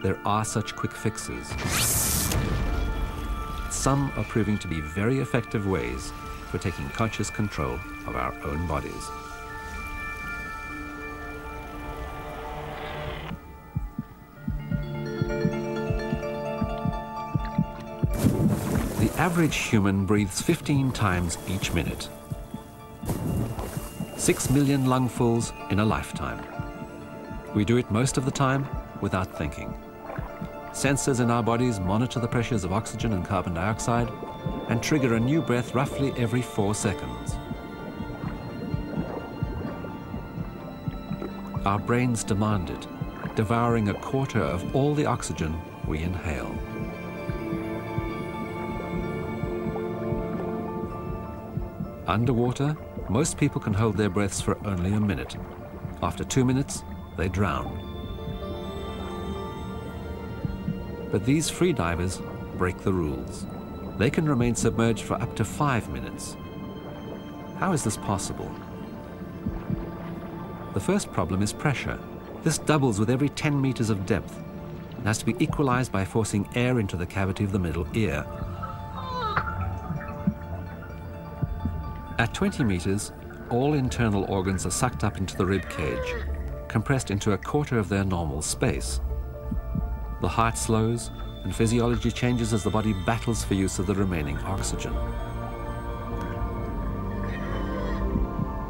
there are such quick fixes. Some are proving to be very effective ways for taking conscious control of our own bodies. The average human breathes 15 times each minute. 6 million lungfuls in a lifetime. We do it most of the time without thinking. Sensors in our bodies monitor the pressures of oxygen and carbon dioxide and trigger a new breath roughly every 4 seconds. Our brains demand it, devouring a quarter of all the oxygen we inhale. Underwater, most people can hold their breaths for only a minute. After 2 minutes, they drown. But these free divers break the rules. They can remain submerged for up to 5 minutes. How is this possible? The first problem is pressure. This doubles with every 10 meters of depth and has to be equalized by forcing air into the cavity of the middle ear. At 20 meters, all internal organs are sucked up into the rib cage, compressed into a quarter of their normal space. The heart slows and physiology changes as the body battles for use of the remaining oxygen.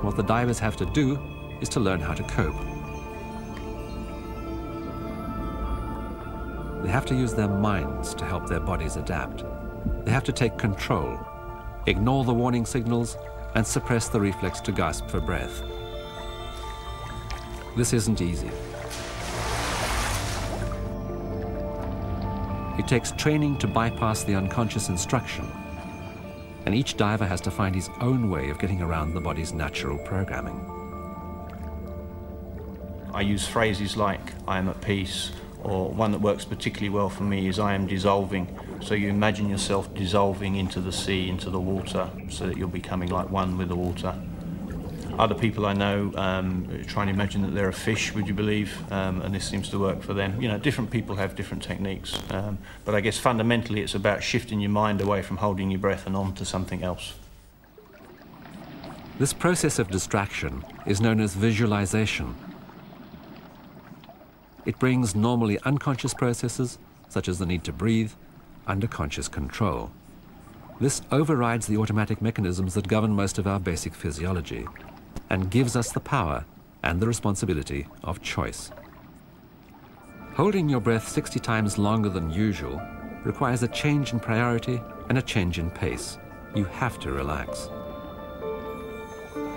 What the divers have to do is to learn how to cope. They have to use their minds to help their bodies adapt. They have to take control, ignore the warning signals, and suppress the reflex to gasp for breath. This isn't easy. It takes training to bypass the unconscious instruction, and each diver has to find his own way of getting around the body's natural programming. I use phrases like, I am at peace, or one that works particularly well for me is, I am dissolving. So you imagine yourself dissolving into the sea, into the water, so that you're becoming like one with the water. Other people I know try and imagine that they're a fish, would you believe? And this seems to work for them. You know, different people have different techniques. But I guess fundamentally it's about shifting your mind away from holding your breath and on to something else. This process of distraction is known as visualization. It brings normally unconscious processes, such as the need to breathe, under conscious control. This overrides the automatic mechanisms that govern most of our basic physiology and gives us the power and the responsibility of choice. Holding your breath 60 times longer than usual requires a change in priority and a change in pace. You have to relax.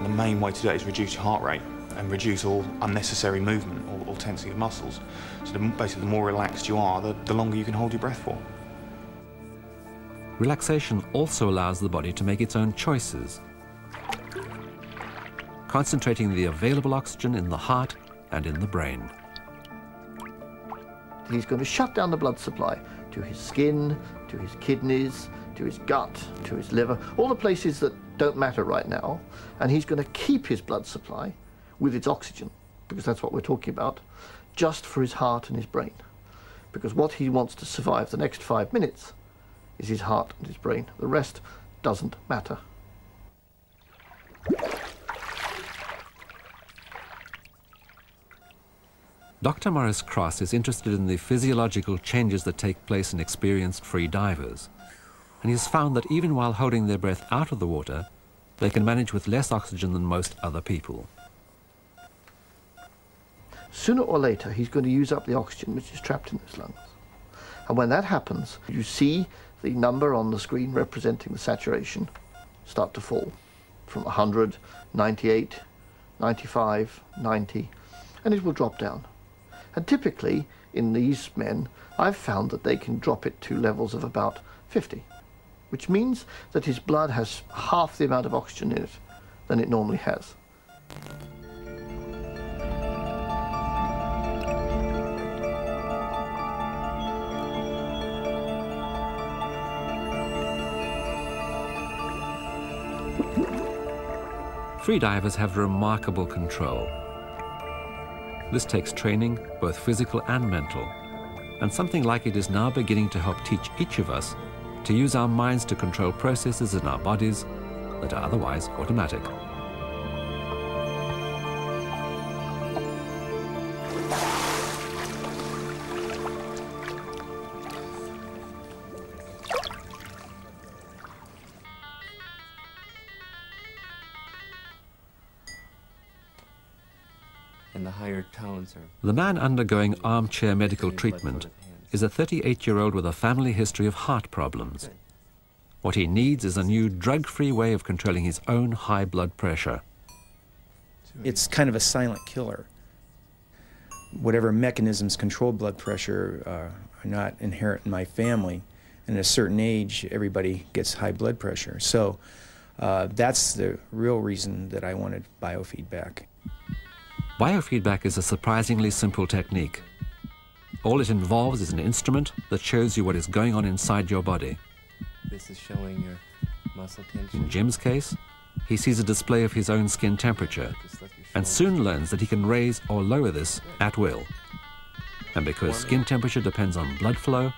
The main way to do it is reduce your heart rate and reduce all unnecessary movement or tensing of muscles. So basically the more relaxed you are, the longer you can hold your breath for. Relaxation also allows the body to make its own choices, concentrating the available oxygen in the heart and in the brain. He's going to shut down the blood supply to his skin, to his kidneys, to his gut, to his liver, all the places that don't matter right now, and he's going to keep his blood supply with its oxygen, because that's what we're talking about, just for his heart and his brain. Because what he wants to survive the next 5 minutes is his heart and his brain. The rest doesn't matter. Dr. Maurice Cross is interested in the physiological changes that take place in experienced free divers, and he has found that even while holding their breath out of the water, they can manage with less oxygen than most other people. Sooner or later, he's going to use up the oxygen which is trapped in his lungs. And when that happens, you see the number on the screen representing the saturation start to fall from 100, 98, 95, 90, and it will drop down. And typically, in these men, I've found that they can drop it to levels of about 50, which means that his blood has half the amount of oxygen in it than it normally has. Freedivers have remarkable control. This takes training, both physical and mental, and something like it is now beginning to help teach each of us to use our minds to control processes in our bodies that are otherwise automatic. And the higher tones are... The man undergoing armchair medical treatment is a 38-year-old with a family history of heart problems. What he needs is a new drug-free way of controlling his own high blood pressure. It's kind of a silent killer. Whatever mechanisms control blood pressure are not inherent in my family. And at a certain age, everybody gets high blood pressure. So that's the real reason that I wanted biofeedback. Biofeedback is a surprisingly simple technique. All it involves is an instrument that shows you what is going on inside your body. This is showing your muscle tension. In Jim's case, he sees a display of his own skin temperature and soon learns that he can raise or lower this at will. And because skin temperature depends on blood flow,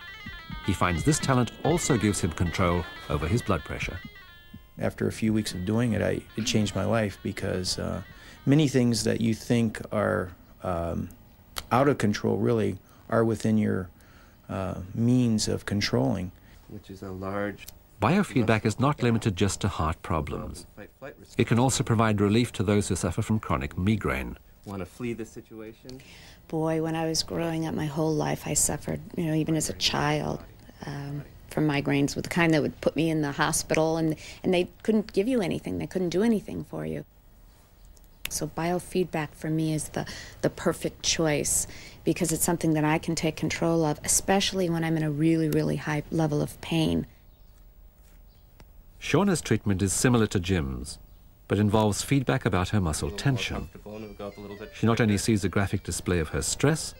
he finds this talent also gives him control over his blood pressure. After a few weeks of doing it, it changed my life because many things that you think are out of control really are within your means of controlling. Which is a large... Biofeedback is not limited just to heart problems. It can also provide relief to those who suffer from chronic migraine. Want to flee the situation? Boy, when I was growing up my whole life, I suffered, even as a child, from migraines, with the kind that would put me in the hospital, and they couldn't give you anything. They couldn't do anything for you. So biofeedback for me is the perfect choice because it's something that I can take control of, especially when I'm in a really, really high level of pain. Shauna's treatment is similar to Jim's, but involves feedback about her muscle tension. She not only sees a graphic display of her stress,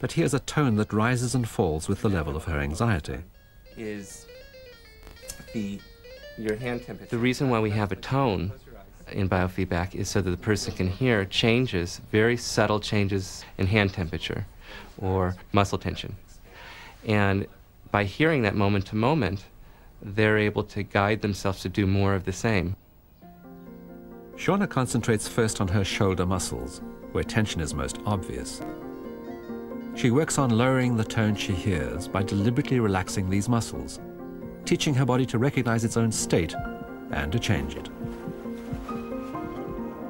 but hears a tone that rises and falls with the level of her anxiety. Is your hand temperature. The reason why we have a tone in biofeedback is so that the person can hear changes, very subtle changes in hand temperature or muscle tension. And by hearing that moment to moment, they're able to guide themselves to do more of the same. Shauna concentrates first on her shoulder muscles, where tension is most obvious. She works on lowering the tone she hears by deliberately relaxing these muscles, teaching her body to recognize its own state and to change it.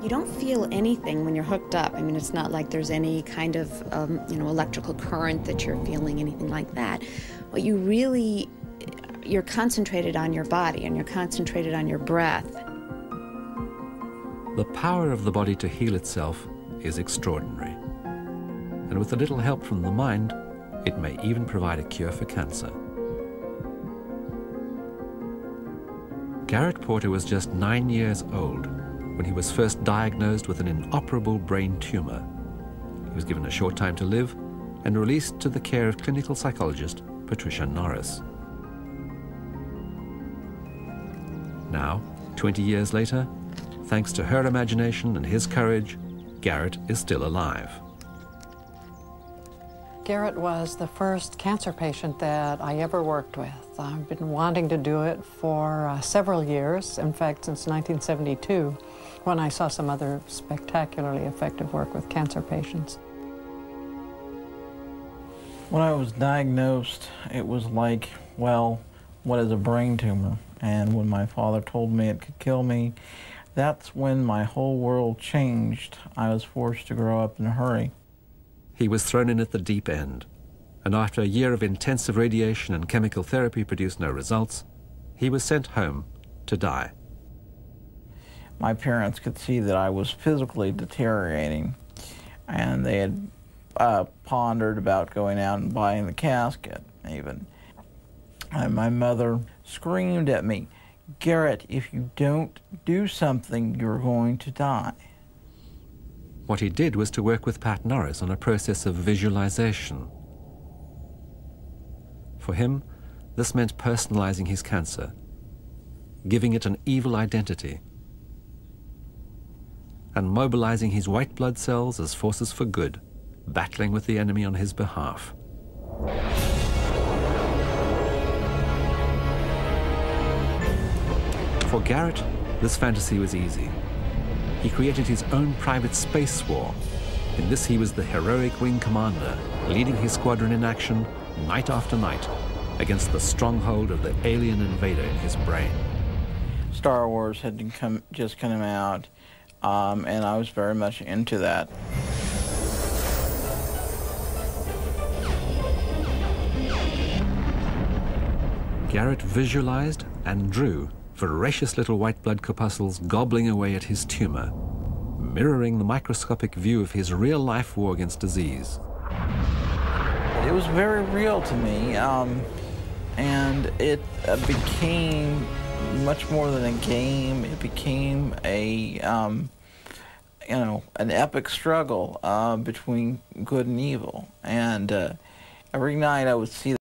You don't feel anything when you're hooked up. I mean, it's not like there's any kind of, electrical current that you're feeling, anything like that. What you really, you're concentrated on your body and you're concentrated on your breath. The power of the body to heal itself is extraordinary. And with a little help from the mind, it may even provide a cure for cancer. Garrett Porter was just 9 years old when he was first diagnosed with an inoperable brain tumor. He was given a short time to live and released to the care of clinical psychologist Patricia Norris. Now, 20 years later, thanks to her imagination and his courage, Garrett is still alive. Garrett was the first cancer patient that I ever worked with. I've been wanting to do it for several years, in fact, since 1972, when I saw some other spectacularly effective work with cancer patients. When I was diagnosed, it was like, well, what is a brain tumor? And when my father told me it could kill me, that's when my whole world changed. I was forced to grow up in a hurry. He was thrown in at the deep end, and after a year of intensive radiation and chemical therapy produced no results, he was sent home to die. My parents could see that I was physically deteriorating, and they had pondered about going out and buying the casket, even. And my mother screamed at me, "Garrett, if you don't do something, you're going to die." What he did was to work with Pat Norris on a process of visualization. For him, this meant personalizing his cancer, giving it an evil identity, and mobilizing his white blood cells as forces for good, battling with the enemy on his behalf. For Garrett, this fantasy was easy. He created his own private space war. In this, he was the heroic wing commander, leading his squadron in action night after night against the stronghold of the alien invader in his brain. Star Wars had just come out, and I was very much into that. Garrett visualized and drew voracious little white blood corpuscles gobbling away at his tumor, mirroring the microscopic view of his real-life war against disease. It was very real to me, and it became much more than a game. It became a, you know, an epic struggle between good and evil. And every night I would see